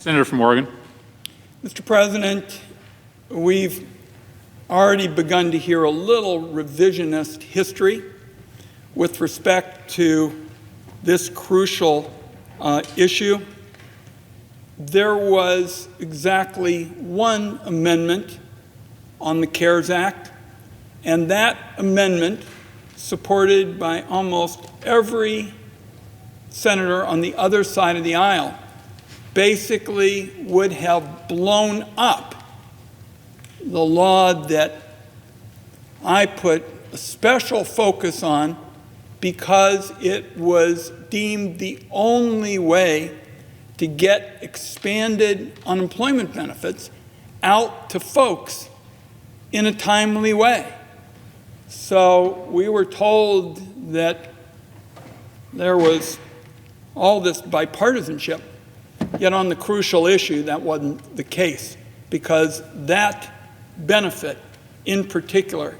Senator from Oregon. Mr. President, we've already begun to hear a little revisionist history with respect to this crucial issue. There was exactly one amendment on the CARES Act, and that amendment, supported by almost every senator on the other side of the aisle, basically would have blown up the law that I put a special focus on because it was deemed the only way to get expanded unemployment benefits out to folks in a timely way. So we were told that there was all this bipartisanship, yet on the crucial issue, that wasn't the case, because that benefit in particular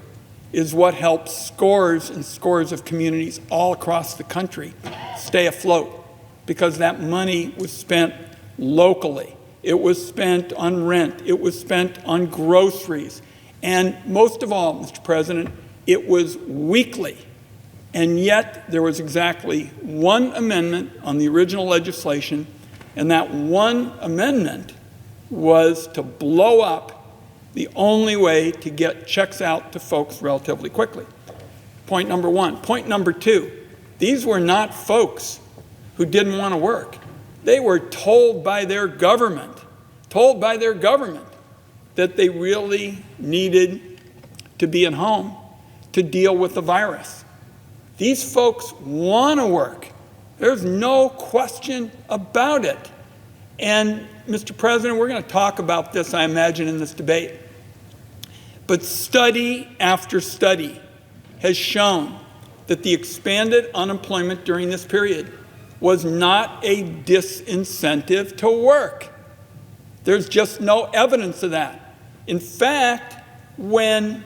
is what helps scores and scores of communities all across the country stay afloat, because that money was spent locally. It was spent on rent. It was spent on groceries. And most of all, Mr. President, it was weekly. And yet there was exactly one amendment on the original legislation, and that one amendment was to blow up the only way to get checks out to folks relatively quickly. Point number one. Point number two, these were not folks who didn't want to work. They were told by their government that they really needed to be at home to deal with the virus. These folks want to work. There's no question about it. And, Mr. President, we're going to talk about this, I imagine, in this debate. But study after study has shown that the expanded unemployment during this period was not a disincentive to work. There's just no evidence of that. In fact, when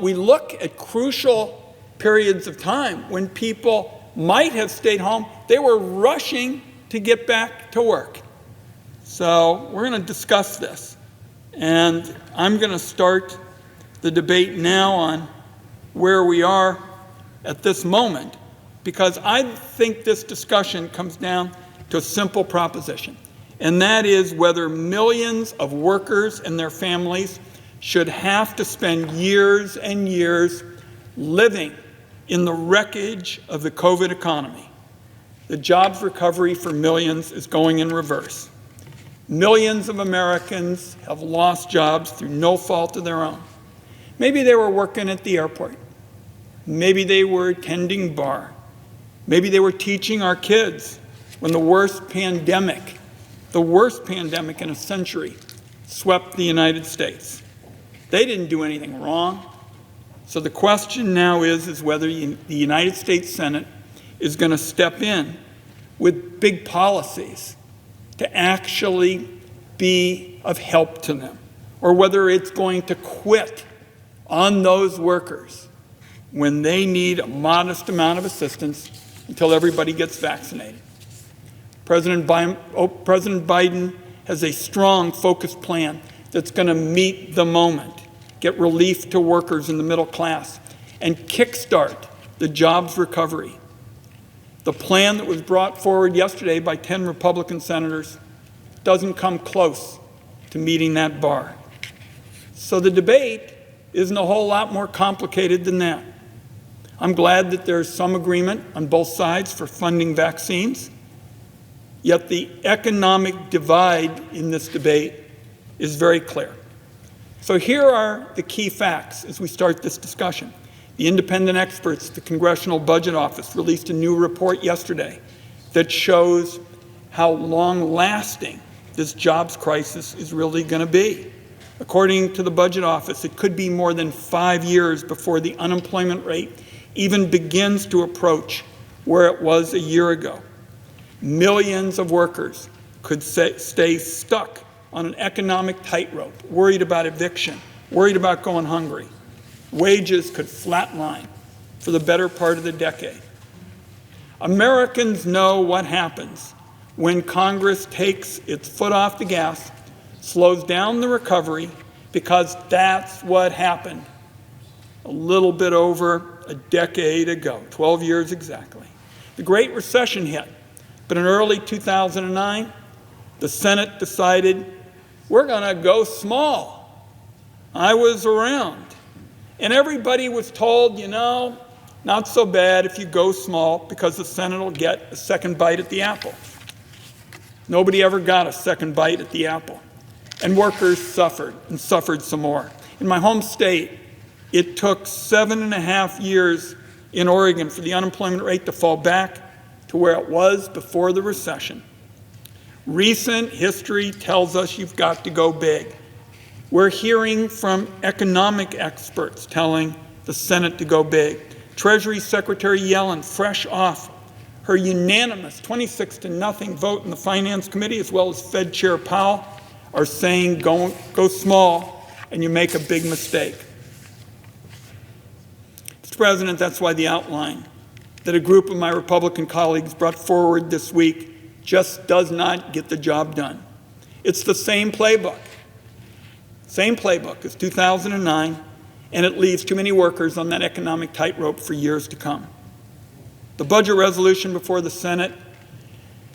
we look at crucial periods of time when people might have stayed home, they were rushing to get back to work. So we're going to discuss this. And I'm going to start the debate now on where we are at this moment, because I think this discussion comes down to a simple proposition, and that is whether millions of workers and their families should have to spend years and years living in the wreckage of the COVID economy. The jobs recovery for millions is going in reverse. Millions of Americans have lost jobs through no fault of their own. Maybe they were working at the airport. Maybe they were attending bar. Maybe they were teaching our kids when the worst pandemic in a century, swept the United States. They didn't do anything wrong. So the question now is whether the United States Senate is going to step in with big policies to actually be of help to them, or whether it's going to quit on those workers when they need a modest amount of assistance until everybody gets vaccinated. President Biden has a strong, focused plan that's going to meet the moment, get relief to workers in the middle class, and kickstart the jobs recovery. The plan that was brought forward yesterday by 10 Republican senators doesn't come close to meeting that bar. So the debate isn't a whole lot more complicated than that. I'm glad that there's some agreement on both sides for funding vaccines, yet the economic divide in this debate is very clear. So here are the key facts as we start this discussion. The independent experts, the Congressional Budget Office, released a new report yesterday that shows how long-lasting this jobs crisis is really going to be. According to the Budget Office, it could be more than 5 years before the unemployment rate even begins to approach where it was a year ago. Millions of workers could stay stuck on an economic tightrope, worried about eviction, worried about going hungry. Wages could flatline for the better part of the decade. Americans know what happens when Congress takes its foot off the gas, slows down the recovery, because that's what happened a little bit over a decade ago, 12 years exactly. The Great Recession hit, but in early 2009, the Senate decided we're going to go small. I was around, and everybody was told, not so bad if you go small because the Senate will get a second bite at the apple. Nobody ever got a second bite at the apple. And workers suffered and suffered some more. In my home state, it took 7.5 years in Oregon for the unemployment rate to fall back to where it was before the recession. Recent history tells us you've got to go big. We're hearing from economic experts telling the Senate to go big. Treasury Secretary Yellen, fresh off her unanimous 26-0 vote in the Finance Committee, as well as Fed Chair Powell, are saying go small and you make a big mistake. Mr. President, that's why the outline that a group of my Republican colleagues brought forward this week just does not get the job done. It's the same playbook as 2009, and it leaves too many workers on that economic tightrope for years to come. The budget resolution before the Senate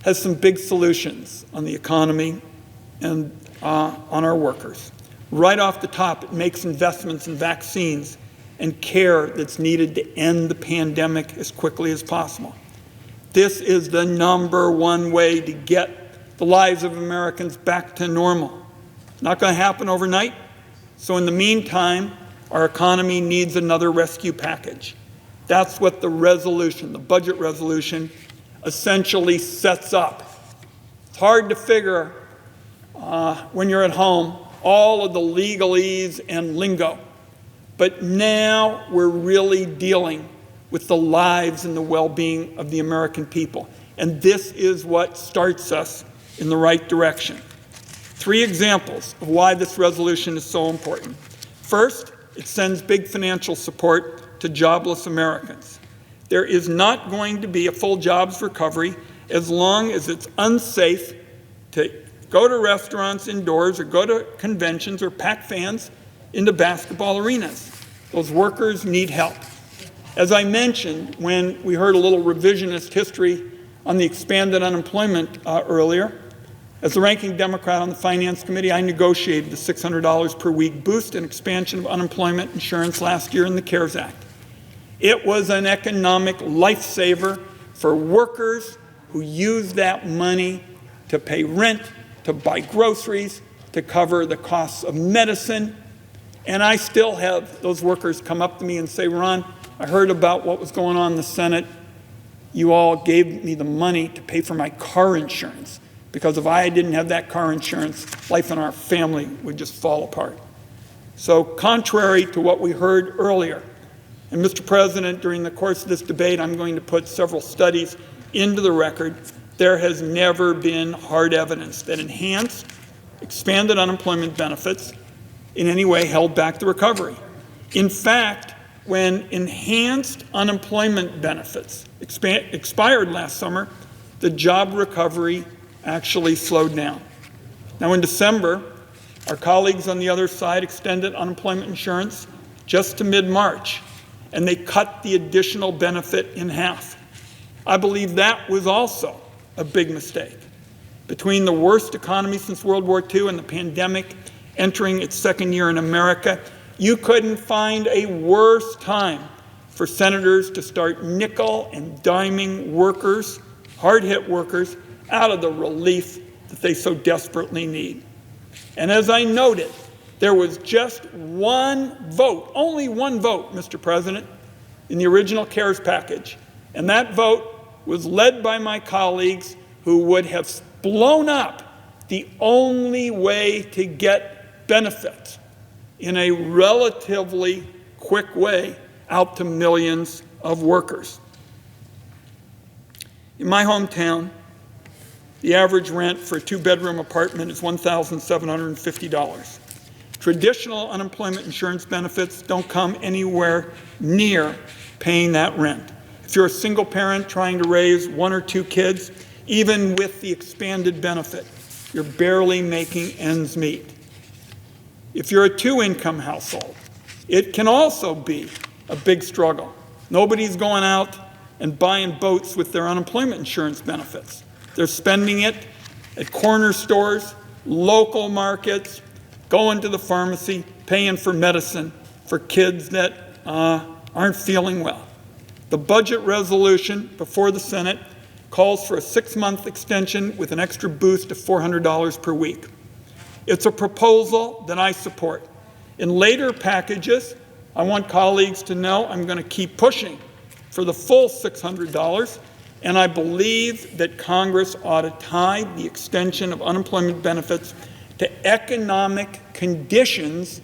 has some big solutions on the economy and on our workers. Right off the top, it makes investments in vaccines and care that's needed to end the pandemic as quickly as possible. This is the #1 way to get the lives of Americans back to normal. Not going to happen overnight. So in the meantime, our economy needs another rescue package. That's what the resolution, the budget resolution, essentially sets up. It's hard to figure when you're at home all of the legalese and lingo. But now we're really dealing with the lives and the well-being of the American people. And this is what starts us in the right direction. 3 examples of why this resolution is so important. First, it sends big financial support to jobless Americans. There is not going to be a full jobs recovery as long as it's unsafe to go to restaurants indoors or go to conventions or pack fans into basketball arenas. Those workers need help. As I mentioned when we heard a little revisionist history on the expanded unemployment earlier, as the ranking Democrat on the Finance Committee, I negotiated the $600 per week boost and expansion of unemployment insurance last year in the CARES Act. It was an economic lifesaver for workers who use that money to pay rent, to buy groceries, to cover the costs of medicine. And I still have those workers come up to me and say, Ron, I heard about what was going on in the Senate. You all gave me the money to pay for my car insurance, because if I didn't have that car insurance, life in our family would just fall apart. So contrary to what we heard earlier, and Mr. President, during the course of this debate, I'm going to put several studies into the record. There has never been hard evidence that enhanced, expanded unemployment benefits in any way held back the recovery. In fact, when enhanced unemployment benefits expired last summer, the job recovery actually slowed down. Now in December, our colleagues on the other side extended unemployment insurance just to mid-March, and they cut the additional benefit in half. I believe that was also a big mistake. Between the worst economy since World War II and the pandemic entering its second year in America, you couldn't find a worse time for senators to start nickel and diming workers, hard-hit workers, out of the relief that they so desperately need. And as I noted, there was just one vote, only one vote, Mr. President, in the original CARES package. And that vote was led by my colleagues who would have blown up the only way to get benefits in a relatively quick way out to millions of workers. In my hometown, the average rent for a 2-bedroom apartment is $1,750. Traditional unemployment insurance benefits don't come anywhere near paying that rent. If you're a single parent trying to raise 1 or 2 kids, Even with the expanded benefit, you're barely making ends meet. If you're a two-income household, it can also be a big struggle. Nobody's going out and buying boats with their unemployment insurance benefits. They're spending it at corner stores, local markets, going to the pharmacy, paying for medicine for kids that aren't feeling well. The budget resolution before the Senate calls for a 6-month extension with an extra boost of $400 per week. It's a proposal that I support. In later packages, I want colleagues to know I'm going to keep pushing for the full $600, and I believe that Congress ought to tie the extension of unemployment benefits to economic conditions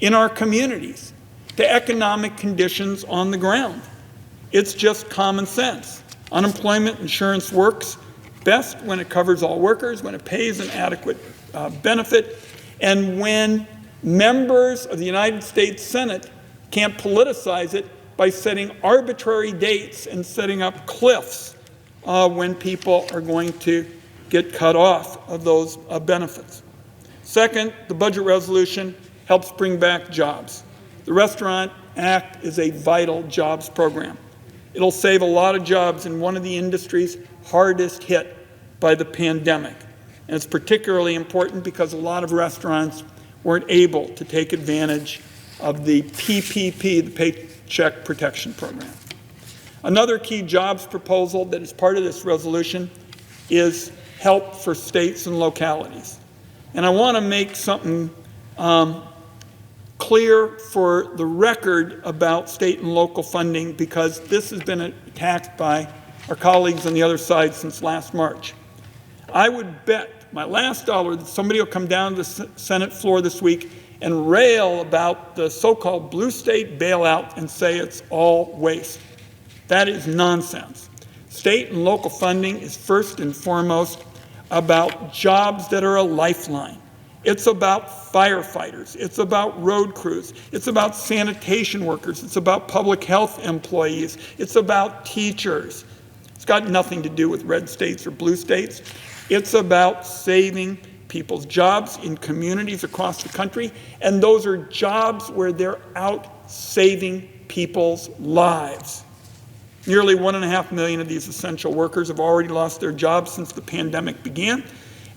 in our communities, to economic conditions on the ground. It's just common sense. Unemployment insurance works best when it covers all workers, when it pays an adequate benefit, and when members of the United States Senate can't politicize it by setting arbitrary dates and setting up cliffs when people are going to get cut off of those benefits. Second, the budget resolution helps bring back jobs. The Restaurant Act is a vital jobs program. It'll save a lot of jobs in one of the industries hardest hit by the pandemic. And it's particularly important because a lot of restaurants weren't able to take advantage of the PPP, the Paycheck Protection Program. Another key jobs proposal that is part of this resolution is help for states and localities. And I want to make something clear for the record about state and local funding, because this has been attacked by our colleagues on the other side since last March. I would bet my last dollar that somebody will come down to the Senate floor this week and rail about the so-called blue state bailout and say it's all waste. That is nonsense. State and local funding is first and foremost about jobs that are a lifeline. It's about firefighters. It's about road crews. It's about sanitation workers. It's about public health employees. It's about teachers. It's got nothing to do with red states or blue states. It's about saving people's jobs in communities across the country, and those are jobs where they're out saving people's lives. Nearly 1.5 million of these essential workers have already lost their jobs since the pandemic began,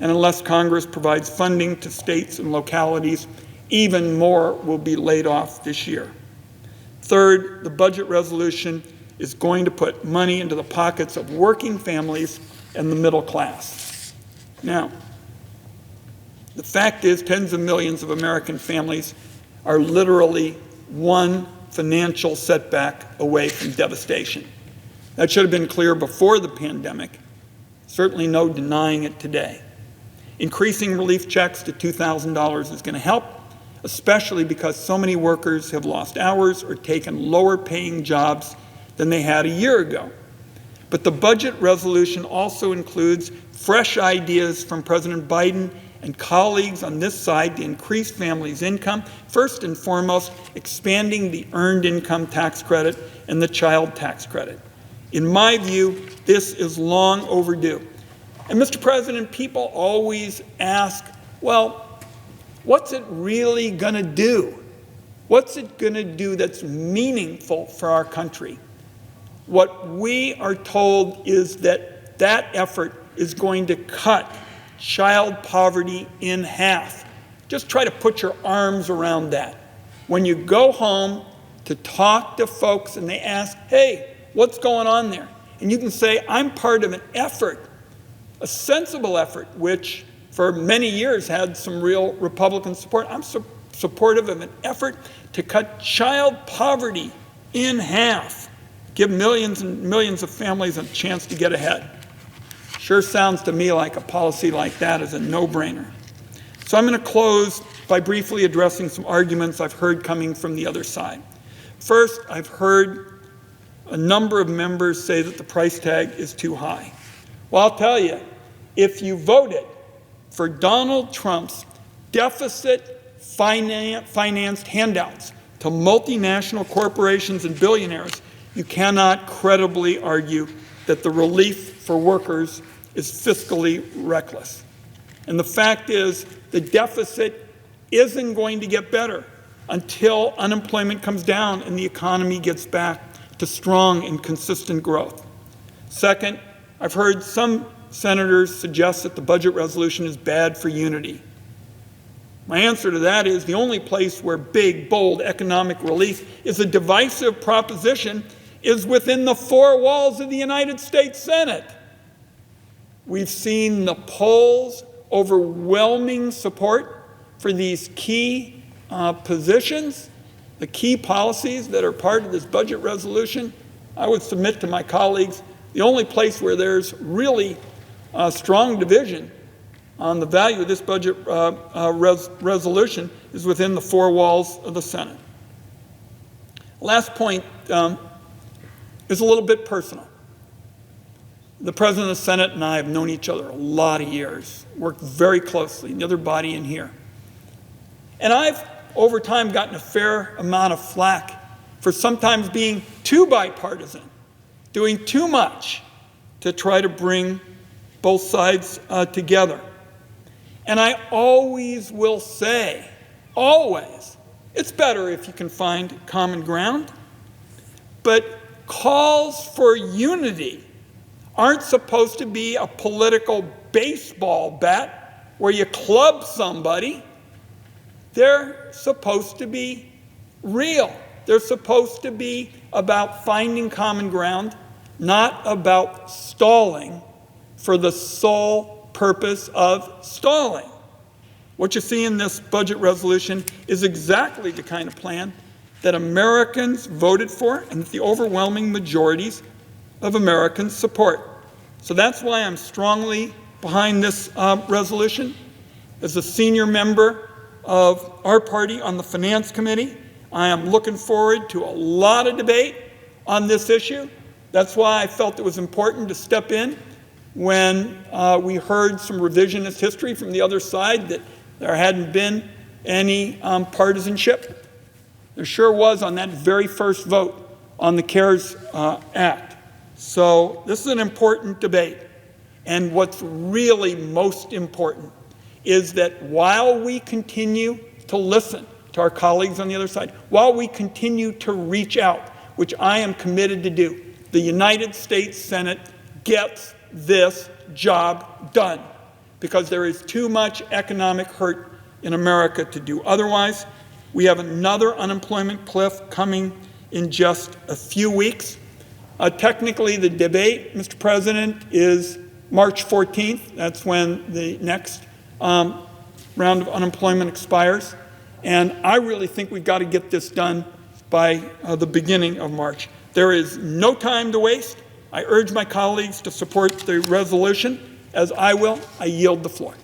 and unless Congress provides funding to states and localities, even more will be laid off this year. Third, the budget resolution is going to put money into the pockets of working families and the middle class. Now, the fact is, tens of millions of American families are literally one financial setback away from devastation. That should have been clear before the pandemic. Certainly no denying it today. Increasing relief checks to $2,000 is going to help, especially because so many workers have lost hours or taken lower paying jobs than they had a year ago. But the budget resolution also includes fresh ideas from President Biden and colleagues on this side to increase families' income, first and foremost, expanding the Earned Income Tax Credit and the Child Tax Credit. In my view, this is long overdue. And Mr. President, people always ask, well, what's it really going to do? What's it going to do that's meaningful for our country? What we are told is that that effort is going to cut child poverty in half. Just try to put your arms around that. When you go home to talk to folks and they ask, hey, what's going on there? And you can say, I'm part of an effort, a sensible effort, which for many years had some real Republican support. I'm supportive of an effort to cut child poverty in half, give millions and millions of families a chance to get ahead. Sure sounds to me like a policy like that is a no-brainer. So I'm going to close by briefly addressing some arguments I've heard coming from the other side. First, I've heard a number of members say that the price tag is too high. Well, I'll tell you, if you voted for Donald Trump's deficit-financed handouts to multinational corporations and billionaires, you cannot credibly argue that the relief for workers is fiscally reckless. And the fact is, the deficit isn't going to get better until unemployment comes down and the economy gets back to strong and consistent growth. Second, I've heard some senators suggest that the budget resolution is bad for unity. My answer to that is the only place where big, bold economic relief is a divisive proposition is within the four walls of the United States Senate. We've seen the polls overwhelming support for these key positions, the key policies that are part of this budget resolution. I would submit to my colleagues the only place where there's really strong division on the value of this budget resolution is within the four walls of the Senate. Last point is a little bit personal. The President of the Senate and I have known each other a lot of years, worked very closely, the other body in here. And I've, over time, gotten a fair amount of flack for sometimes being too bipartisan, doing too much to try to bring both sides together. And I always will say, always, it's better if you can find common ground. But calls for unity aren't supposed to be a political baseball bat where you club somebody. They're supposed to be real. They're supposed to be about finding common ground, not about stalling for the sole purpose of stalling. What you see in this budget resolution is exactly the kind of plan that Americans voted for and that the overwhelming majorities of Americans support. So that's why I'm strongly behind this resolution. As a senior member of our party on the Finance Committee, I am looking forward to a lot of debate on this issue. That's why I felt it was important to step in when we heard some revisionist history from the other side that there hadn't been any partisanship. There sure was on that very first vote on the CARES Act. So this is an important debate. And what's really most important is that while we continue to listen to our colleagues on the other side, while we continue to reach out, which I am committed to do, the United States Senate gets this job done because there is too much economic hurt in America to do otherwise. We have another unemployment cliff coming in just a few weeks. Technically, the debate, Mr. President, is March 14th. That's when the next round of unemployment expires. And I really think we've got to get this done by the beginning of March. There is no time to waste. I urge my colleagues to support the resolution. As I will, I yield the floor.